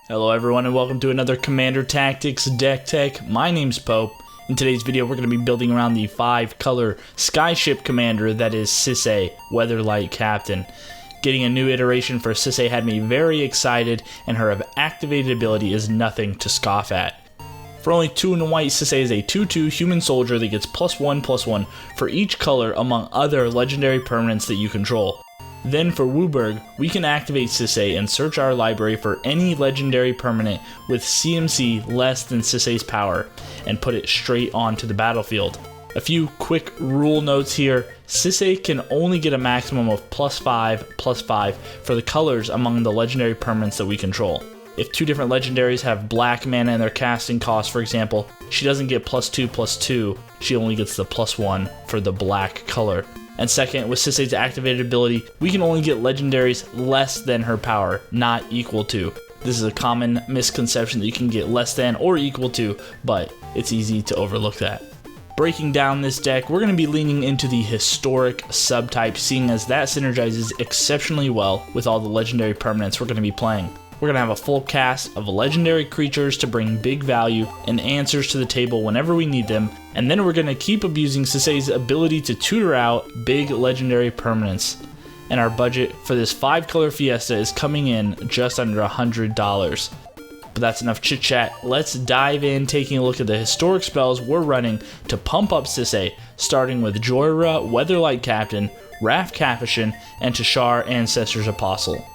Hello everyone and welcome to another Commander Tactics Deck Tech. My name's Pope. In today's video we're going to be building around the 5-color Skyship Commander that is Sisay, Weatherlight Captain. Getting a new iteration for Sisay had me very excited, and her activated ability is nothing to scoff at. For only 2 and white, Sisay is a 2/2 human soldier that gets +1/+1 for each color among other legendary permanents that you control. Then for Wooburg, we can activate Sisay and search our library for any legendary permanent with CMC less than Sisay's power and put it straight onto the battlefield. A few quick rule notes here: Sisay can only get a maximum of +5/+5 for the colors among the legendary permanents that we control. If 2 different legendaries have black mana in their casting cost, for example, she doesn't get +2/+2, she only gets the +1 for the black color. And second, with Sisay's activated ability, we can only get legendaries less than her power, not equal to. This is a common misconception that you can get less than or equal to, but it's easy to overlook that. Breaking down this deck, we're going to be leaning into the historic subtype, seeing as that synergizes exceptionally well with all the legendary permanents we're going to be playing. We're going to have a full cast of legendary creatures to bring big value and answers to the table whenever we need them, and then we're going to keep abusing Sisay's ability to tutor out big legendary permanents. And our budget for this 5-color fiesta is coming in just under $100. But that's enough chit chat. Let's dive in, taking a look at the historic spells we're running to pump up Sisay, starting with Joyra, Weatherlight Captain, Wrath Capuchin, and Tashar, Ancestor's Apostle.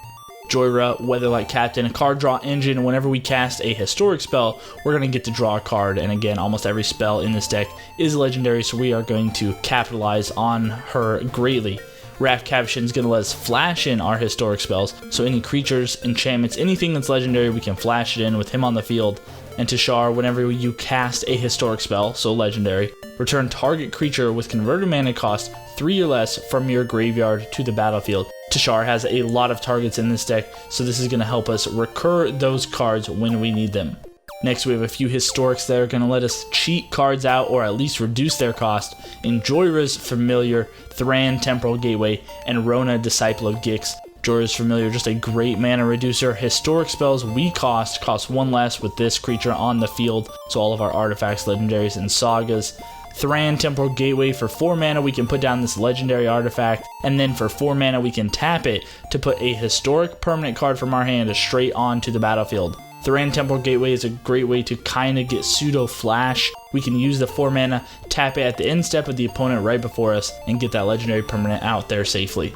Joyra, Weatherlight Captain, a card draw engine. Whenever we cast a historic spell, we're going to get to draw a card, and again, almost every spell in this deck is legendary, so we are going to capitalize on her greatly. Wrath Capuchin is going to let us flash in our historic spells, so any creatures, enchantments, anything that's legendary, we can flash it in with him on the field. And Tashar, whenever you cast a historic spell, so legendary, return target creature with converted mana cost 3 or less from your graveyard to the battlefield. Tashar has a lot of targets in this deck, so this is going to help us recur those cards when we need them. Next, we have a few historics that are going to let us cheat cards out or at least reduce their cost in Joyra's Familiar, Thran Temporal Gateway, and Rona Disciple of Gix. Joyra's Familiar, just a great mana reducer. Historic spells we cost 1 less with this creature on the field, so all of our artifacts, legendaries, and sagas. Thran Temporal Gateway, for 4 mana we can put down this legendary artifact, and then for 4 mana we can tap it to put a historic permanent card from our hand straight onto the battlefield. Thran Temporal Gateway is a great way to kind of get pseudo flash. We can use the 4 mana, tap it at the end step of the opponent right before us, and get that legendary permanent out there safely.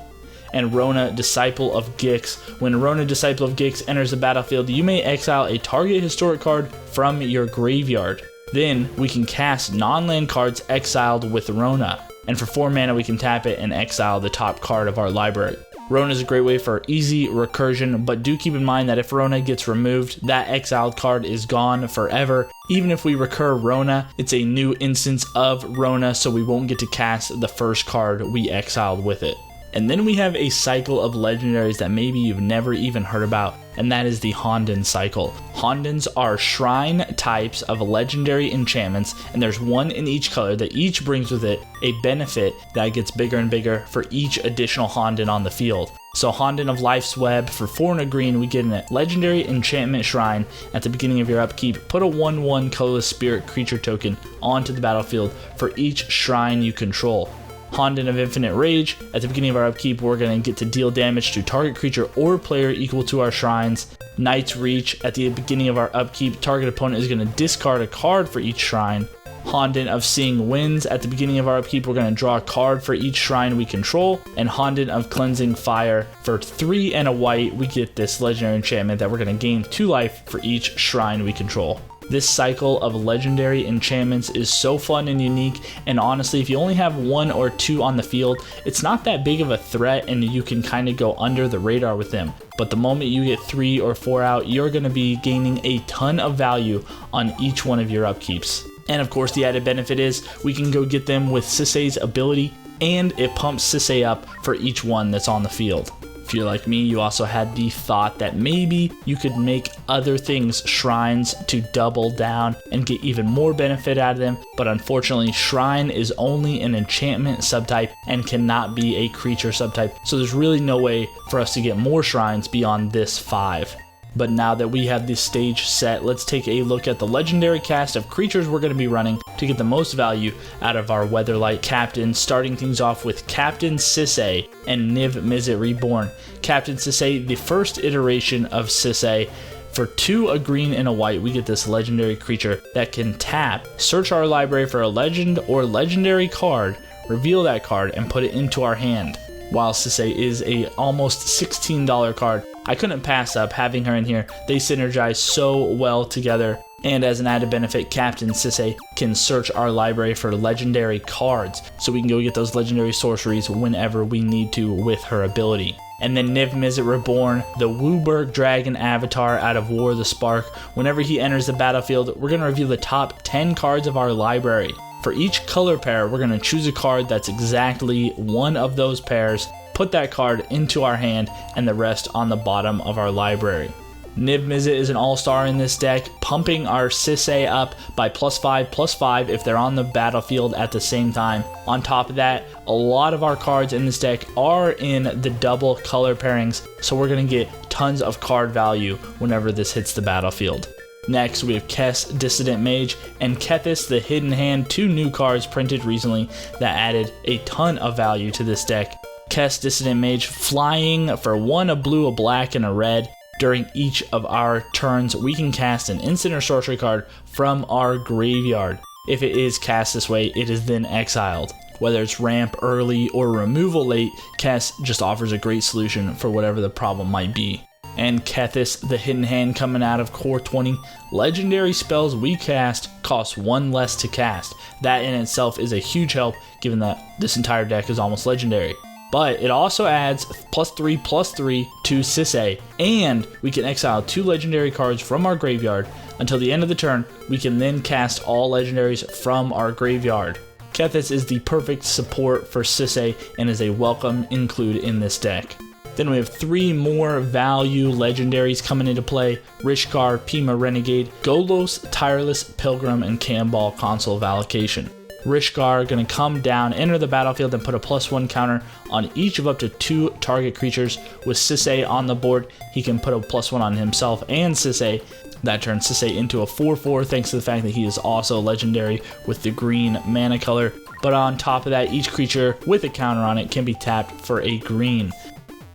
And Rona Disciple of Gix. When Rona Disciple of Gix enters the battlefield, you may exile a target historic card from your graveyard. Then we can cast non-land cards exiled with Rona, and for 4 mana we can tap it and exile the top card of our library. Rona is a great way for easy recursion, but do keep in mind that if Rona gets removed, that exiled card is gone forever. Even if we recur Rona, it's a new instance of Rona, so we won't get to cast the first card we exiled with it. And then we have a cycle of legendaries that maybe you've never even heard about, and that is the Honden cycle. Hondens are shrine types of legendary enchantments, and there's 1 in each color that each brings with it a benefit that gets bigger and bigger for each additional Honden on the field. So Honden of Life's Web, for 4 and a green, we get a legendary enchantment shrine at the beginning of your upkeep. Put a 1/1 colorless spirit creature token onto the battlefield for each shrine you control. Honden of Infinite Rage, at the beginning of our upkeep, we're going to get to deal damage to target creature or player equal to our shrines. Night's Reach, at the beginning of our upkeep, target opponent is going to discard a card for each shrine. Honden of Seeing Winds, at the beginning of our upkeep, we're going to draw a card for each shrine we control. And Honden of Cleansing Fire, for 3 and a white, we get this legendary enchantment that we're going to gain 2 life for each shrine we control. This cycle of legendary enchantments is so fun and unique, and honestly, if you only have 1 or 2 on the field, it's not that big of a threat and you can kind of go under the radar with them. But the moment you get 3 or 4 out, you're going to be gaining a ton of value on each one of your upkeeps. And of course, the added benefit is we can go get them with Sisay's ability, and it pumps Sisay up for each one that's on the field. If you're like me, you also had the thought that maybe you could make other things shrines to double down and get even more benefit out of them, but unfortunately shrine is only an enchantment subtype and cannot be a creature subtype, so there's really no way for us to get more shrines beyond this 5. But now that we have this stage set, let's take a look at the legendary cast of creatures we're going to be running to get the most value out of our Weatherlight captain, starting things off with Captain Sisay and Niv Mizzet Reborn. Captain Sisay, the first iteration of Sisay. For 2, a green and a white, we get this legendary creature that can tap, search our library for a legend or legendary card, reveal that card, and put it into our hand. While Sisay is a almost $16 card, I couldn't pass up having her in here. They synergize so well together. And as an added benefit, Captain Sisay can search our library for legendary cards, so we can go get those legendary sorceries whenever we need to with her ability. And then Niv Mizzet Reborn, the Wooburg Dragon avatar out of War of the Spark. Whenever he enters the battlefield, we're going to review the top 10 cards of our library. For each color pair, we're going to choose a card that's exactly one of those pairs, put that card into our hand, and the rest on the bottom of our library. Niv Mizzet is an all-star in this deck, pumping our Sisay up by +5/+5 if they're on the battlefield at the same time. On top of that, a lot of our cards in this deck are in the double color pairings, so we're going to get tons of card value whenever this hits the battlefield. Next, we have Kess, Dissident Mage, and Kethis, the Hidden Hand, 2 new cards printed recently that added a ton of value to this deck. Kess, Dissident Mage, flying for 1, a blue, a black, and a red. During each of our turns, we can cast an instant or sorcery card from our graveyard. If it is cast this way, it is then exiled. Whether it's ramp early or removal late, Kess just offers a great solution for whatever the problem might be. And Kethis, the Hidden Hand, coming out of Core 20, legendary spells we cast cost 1 less to cast. That in itself is a huge help, given that this entire deck is almost legendary. But it also adds +3/+3 to Sisay, and we can exile 2 legendary cards from our graveyard. Until the end of the turn, we can then cast all legendaries from our graveyard. Kethis is the perfect support for Sisay and is a welcome include in this deck. Then we have 3 more value legendaries coming into play: Rishkar, Pima Renegade, Golos, Tireless Pilgrim, and Cannonball Console of Allocation. Rishkar going to come down, enter the battlefield, and put a +1 counter on each of up to 2 target creatures. With Sisay on the board, he can put a +1 on himself and Sisay. That turns Sisay into a 4/4 thanks to the fact that he is also legendary with the green mana color. But on top of that, each creature with a counter on it can be tapped for a green.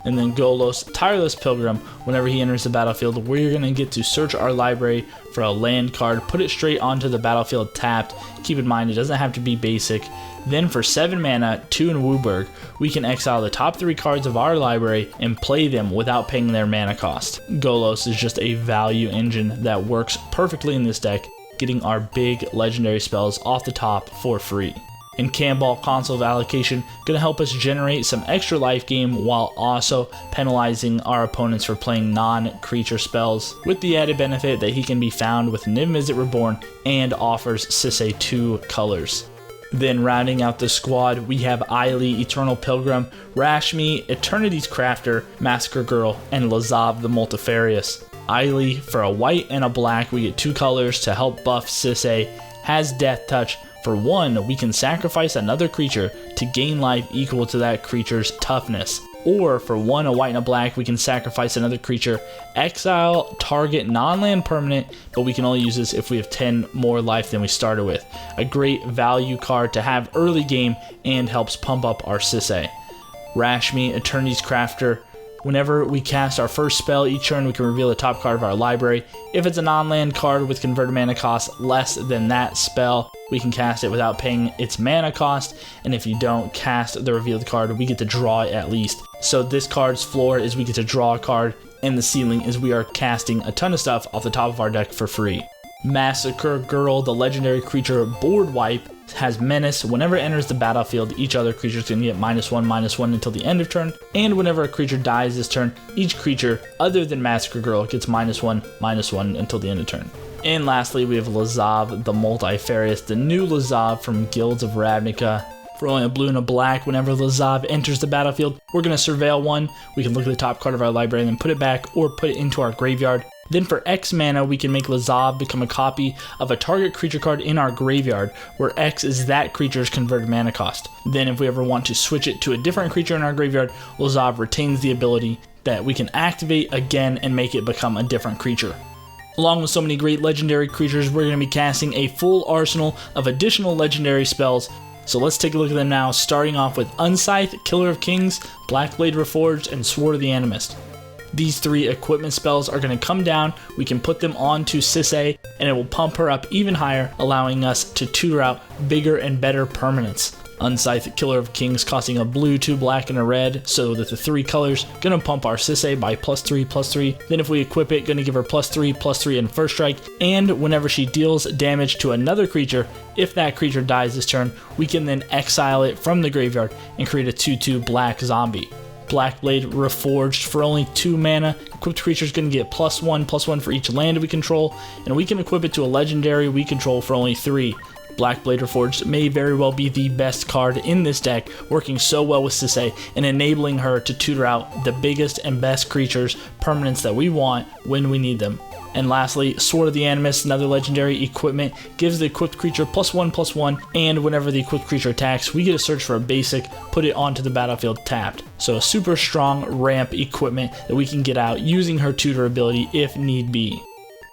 And then Golos, Tireless Pilgrim, whenever he enters the battlefield, we're going to get to search our library for a land card, put it straight onto the battlefield tapped. Keep in mind, it doesn't have to be basic. Then for 7 mana, 2 in Wooburg, we can exile the top 3 cards of our library and play them without paying their mana cost. Golos is just a value engine that works perfectly in this deck, getting our big legendary spells off the top for free. And Cannonball Console of Allocation going to help us generate some extra life gain while also penalizing our opponents for playing non-creature spells, with the added benefit that he can be found with Niv Mizzet Reborn and offers Sisay 2 colors. Then rounding out the squad, we have Eiley, Eternal Pilgrim, Rashmi, Eternity's Crafter, Massacre Girl, and Lazav the Multifarious. Eiley, for a white and a black, we get 2 colors to help buff Sisay, has Death Touch. For 1, we can sacrifice another creature to gain life equal to that creature's toughness. Or for 1, a white and a black, we can sacrifice another creature, exile target non-land permanent, but we can only use this if we have 10 more life than we started with. A great value card to have early game and helps pump up our Sisay. Rashmi, Eternity's Crafter. Whenever we cast our first spell each turn, we can reveal the top card of our library. If it's a non-land card with converted mana cost less than that spell, we can cast it without paying its mana cost. And if you don't cast the revealed card, we get to draw it at least. So this card's floor is we get to draw a card, and the ceiling is we are casting a ton of stuff off the top of our deck for free. Massacre Girl, the legendary creature board wipe, has Menace. Whenever it enters the battlefield, each other creature is going to get -1/-1 until the end of turn, and whenever a creature dies this turn, each creature other than Massacre Girl gets -1/-1 until the end of turn. And lastly, we have Lazav the Multifarious, the new Lazav from Guilds of Ravnica. For only a blue and a black, whenever Lazav enters the battlefield, we're going to surveil 1. We can look at the top card of our library and then put it back or put it into our graveyard. Then for X mana, we can make Lazav become a copy of a target creature card in our graveyard, where X is that creature's converted mana cost. Then if we ever want to switch it to a different creature in our graveyard, Lazav retains the ability that we can activate again and make it become a different creature. Along with so many great legendary creatures, we're going to be casting a full arsenal of additional legendary spells. So let's take a look at them now, starting off with Unscythe, Killer of Kings, Blackblade Reforged, and Sword of the Animist. These 3 equipment spells are going to come down, we can put them onto Sisay, and it will pump her up even higher, allowing us to tutor out bigger and better permanents. Unscythe, Killer of Kings, costing a blue, 2 black, and a red, so that the 3 colors gonna pump our Sisay by +3/+3. Then if we equip it, gonna give her +3/+3 in first strike, and whenever she deals damage to another creature, if that creature dies this turn, we can then exile it from the graveyard and create a 2/2 black zombie. Blackblade Reforged for only 2 mana. Equipped creature is going to get +1/+1 for each land we control, and we can equip it to a legendary we control for only 3. Blackblade Reforged may very well be the best card in this deck, working so well with Sisay and enabling her to tutor out the biggest and best creatures, permanents that we want when we need them. And lastly, Sword of the Animist, another legendary equipment, gives the equipped creature +1/+1, and whenever the equipped creature attacks, we get to search for a basic, put it onto the battlefield tapped. So a super strong ramp equipment that we can get out using her tutor ability if need be.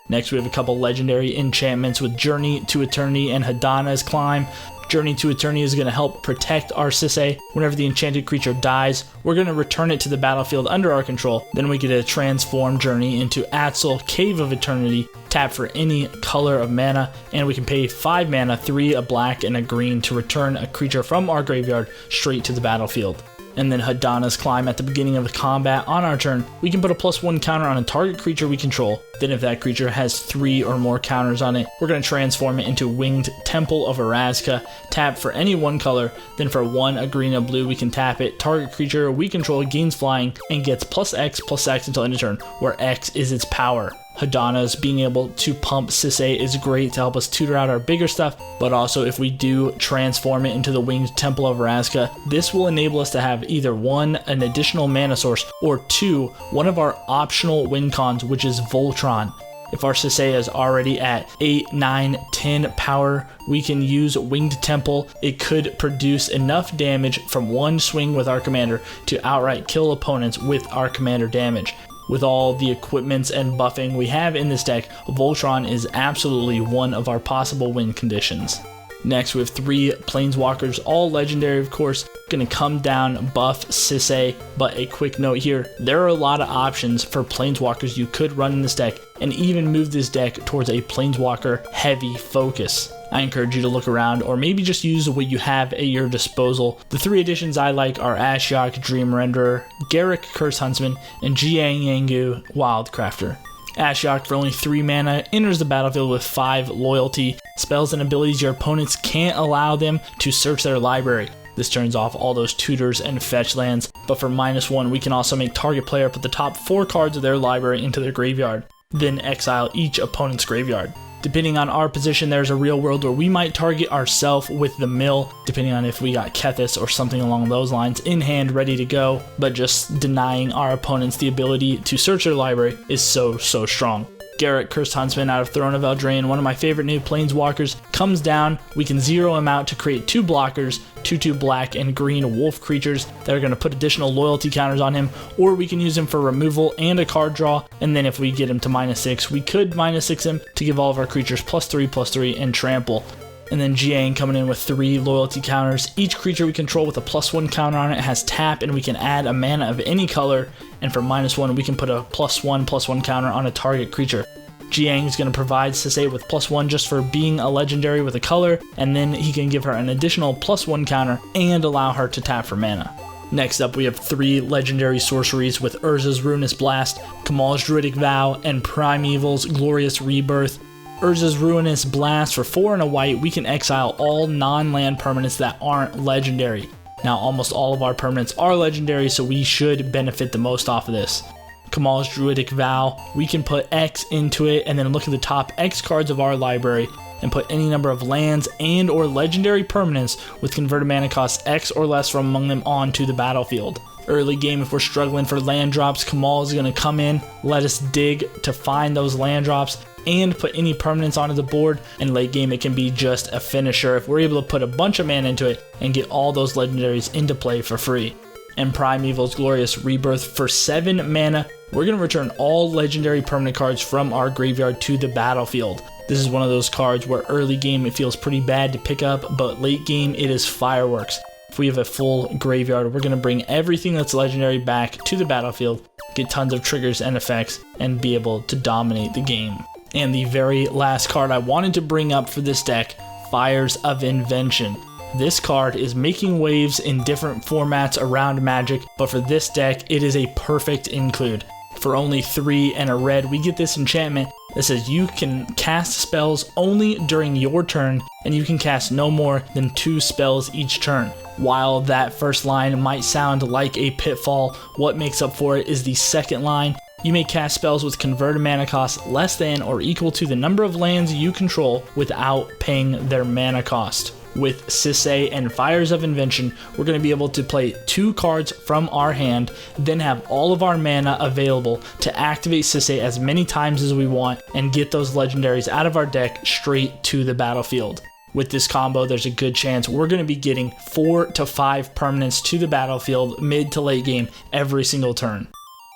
Next, we have a couple legendary enchantments with Journey to Eternity and Hadana's Climb. Journey to Eternity is going to help protect our Sisay. Whenever the enchanted creature dies, we're going to return it to the battlefield under our control. Then we get to transform Journey into Atzel, Cave of Eternity, tap for any color of mana, and we can pay 5 mana, 3 a black and a green to return a creature from our graveyard straight to the battlefield. And then Hadana's Climb at the beginning of the combat on our turn, we can put a +1 counter on a target creature we control. Then if that creature has 3 or more counters on it, we're going to transform it into Winged Temple of Erazka, tap for any 1 color, then for 1 a green and blue we can tap it, target creature we control gains flying and gets +X/+X until end of turn, where X is its power. Hadana's being able to pump Sisay is great to help us tutor out our bigger stuff, but also if we do transform it into the Winged Temple of Erazka, this will enable us to have either 1, an additional mana source, or 2, one of our optional win cons, which is Voltron. If our Sisay is already at 8, 9, 10 power, we can use Winged Temple. It could produce enough damage from 1 swing with our commander to outright kill opponents with our commander damage. With all the equipments and buffing we have in this deck, Voltron is absolutely one of our possible win conditions. Next, we have 3 Planeswalkers, all legendary of course, gonna come down, buff Sisay, but a quick note here, there are a lot of options for Planeswalkers you could run in this deck, and even move this deck towards a Planeswalker heavy focus. I encourage you to look around, or maybe just use what you have at your disposal. The 3 additions I like are Ashiok, Dream Renderer, Garruk, Curse Huntsman, and Jiang Wildcrafter. Ashiok for only 3 mana enters the battlefield with 5 loyalty. Spells and abilities your opponents can't allow them to search their library. This turns off all those tutors and fetch lands, but for -1 we can also make target player put the top 4 cards of their library into their graveyard, then exile each opponent's graveyard. Depending on our position, there's a real world where we might target ourselves with the mill, depending on if we got Kethis or something along those lines in hand ready to go, but just denying our opponents the ability to search their library is so strong. Garruk, Cursed Huntsman out of Throne of Eldraine, one of my favorite new Planeswalkers, comes down. We can zero him out to create 2 blockers, 2/2 black and green wolf creatures that are going to put additional loyalty counters on him, or we can use him for removal and a card draw, and then if we get him to -6, we could -6 him to give all of our creatures +3/+3 and trample. And then Jiang coming in with 3 loyalty counters. Each creature we control with a +1 counter on it has tap, and we can add a mana of any color, and for -1 we can put a +1/+1 counter on a target creature. Jiang is going to provide Sisay with +1 just for being a legendary with a color, and then he can give her an additional +1 counter and allow her to tap for mana. Next up, we have 3 legendary sorceries with Urza's Ruinous Blast, Kamal's Druidic Vow, and Primeval's Glorious Rebirth. Urza's Ruinous Blast for 4 and a white, we can exile all non-land permanents that aren't legendary. Now, almost all of our permanents are legendary, so we should benefit the most off of this. Kamal's Druidic Vow, we can put X into it and then look at the top X cards of our library and put any number of lands and or legendary permanents with converted mana cost X or less from among them onto the battlefield. Early game, if we're struggling for land drops, Kamal is going to come in, let us dig to find those land drops, and put any permanents onto the board, and late game it can be just a finisher if we're able to put a bunch of mana into it and get all those legendaries into play for free. and Primeval's Glorious Rebirth for 7 mana. We're going to return all legendary permanent cards from our graveyard to the battlefield. This is one of those cards where early game it feels pretty bad to pick up, but late game it is fireworks. If we have a full graveyard, we're going to bring everything that's legendary back to the battlefield, get tons of triggers and effects, and be able to dominate the game. And the very last card I wanted to bring up for this deck, Fires of Invention. This card is making waves in different formats around Magic, but for this deck, it is a perfect include. For only 3 and a red, we get this enchantment that says you can cast spells only during your turn, and you can cast no more than 2 spells each turn. While that first line might sound like a pitfall, what makes up for it is the second line. You may cast spells with converted mana cost less than or equal to the number of lands you control without paying their mana cost. With Sisay and Fires of Invention, we're going to be able to play 2 cards from our hand, then have all of our mana available to activate Sisay as many times as we want and get those legendaries out of our deck straight to the battlefield. With this combo, there's a good chance we're going to be getting 4 to 5 permanents to the battlefield mid to late game every single turn.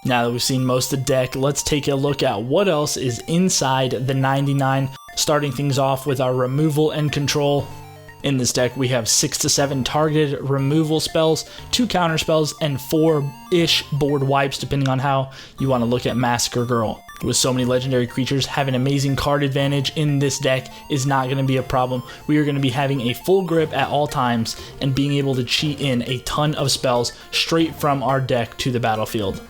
Now that we've seen most of the deck, let's take a look at what else is inside the 99, starting things off with our removal and control. In this deck, we have 6 to 7 targeted removal spells, 2 counter spells, and 4-ish board wipes, depending on how you want to look at Massacre Girl. With so many legendary creatures, having amazing card advantage in this deck is not going to be a problem. We are going to be having a full grip at all times and being able to cheat in a ton of spells straight from our deck to the battlefield.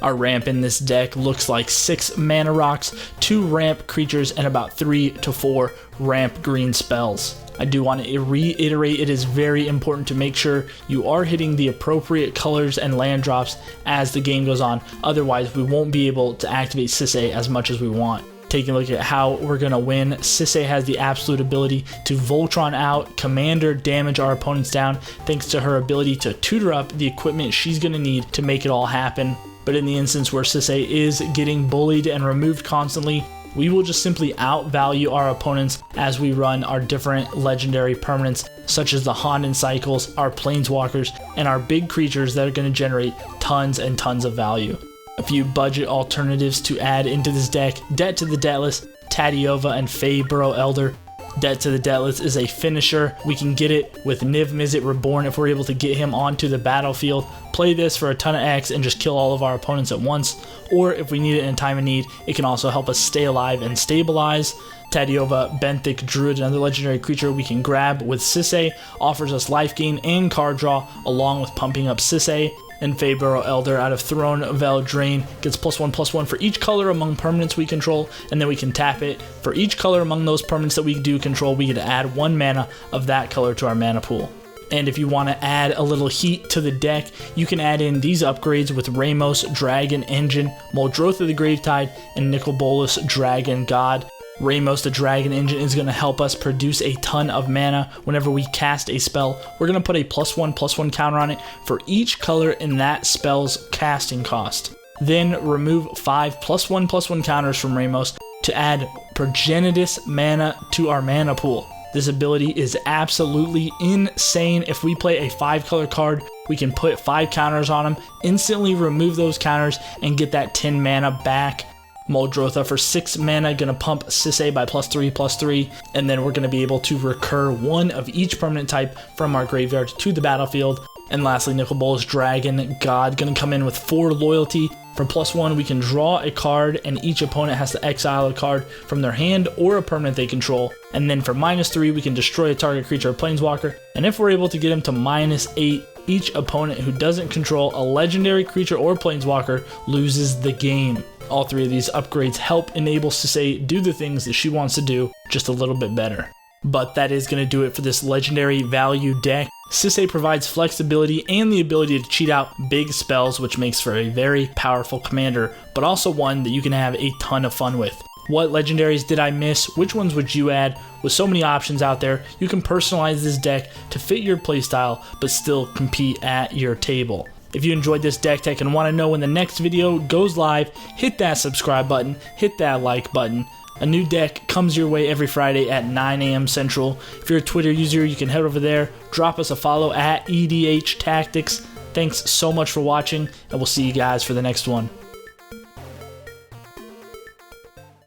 Our ramp in this deck looks like 6 mana rocks, 2 ramp creatures, and about 3 to 4 ramp green spells. I do want to reiterate, it is very important to make sure you are hitting the appropriate colors and land drops as the game goes on, otherwise we won't be able to activate Sisay as much as we want. Taking a look at how we're going to win, Sisay has the absolute ability to Voltron out, Commander damage our opponents down, thanks to her ability to tutor up the equipment she's going to need to make it all happen. But in the instance where Sisay is getting bullied and removed constantly, we will just simply outvalue our opponents as we run our different legendary permanents, such as the honden cycles, our planeswalkers, and our big creatures that are going to generate tons and tons of value. A few budget alternatives to add into this deck: Debt to the Deathless, Tadiova, and Faeburrow Elder. Debt to the Deathless is a finisher. We can get it with Niv Mizzet Reborn if we're able to get him onto the battlefield. Play this for a ton of X and just kill all of our opponents at once. Or if we need it in time of need, it can also help us stay alive and stabilize. Tadiova, Benthic Druid, another legendary creature we can grab with Sisay, offers us life gain and card draw along with pumping up Sisay. And Faeburrow Elder out of Throne Veil Drain gets +1/+1 for each color among permanents we control, and then we can tap it. For each color among those permanents that we do control, we get to add 1 mana of that color to our mana pool. And if you want to add a little heat to the deck, you can add in these upgrades with Ramos Dragon Engine, Muldrotha the Gravetide, and Nicol Bolas Dragon God. Ramos the Dragon Engine is going to help us produce a ton of mana whenever we cast a spell. We're going to put a +1/+1 counter on it for each color in that spell's casting cost. Then remove 5 +1/+1 counters from Ramos to add Progenitus mana to our mana pool. This ability is absolutely insane. If we play a 5-color card, we can put 5 counters on them, instantly remove those counters, and get that 10 mana back. Muldrotha for 6 mana, gonna pump Sisay by +3/+3, and then we're gonna be able to recur 1 of each permanent type from our graveyard to the battlefield. And lastly, Nicol Bolas Dragon God, gonna come in with 4 loyalty. For +1, we can draw a card, and each opponent has to exile a card from their hand or a permanent they control. And then for -3, we can destroy a target creature or planeswalker. And if we're able to get him to -8, each opponent who doesn't control a legendary creature or planeswalker loses the game. All 3 of these upgrades help enable Sisay do the things that she wants to do just a little bit better. But that is going to do it for this legendary value deck. Sisay provides flexibility and the ability to cheat out big spells, which makes for a very powerful commander, but also one that you can have a ton of fun with. What legendaries did I miss? Which ones would you add? With so many options out there, you can personalize this deck to fit your playstyle, but still compete at your table. If you enjoyed this deck tech and want to know when the next video goes live, hit that subscribe button, hit that like button. A new deck comes your way every Friday at 9 a.m. Central. If you're a Twitter user, you can head over there, drop us a follow at EDH Tactics. Thanks so much for watching, and we'll see you guys for the next one.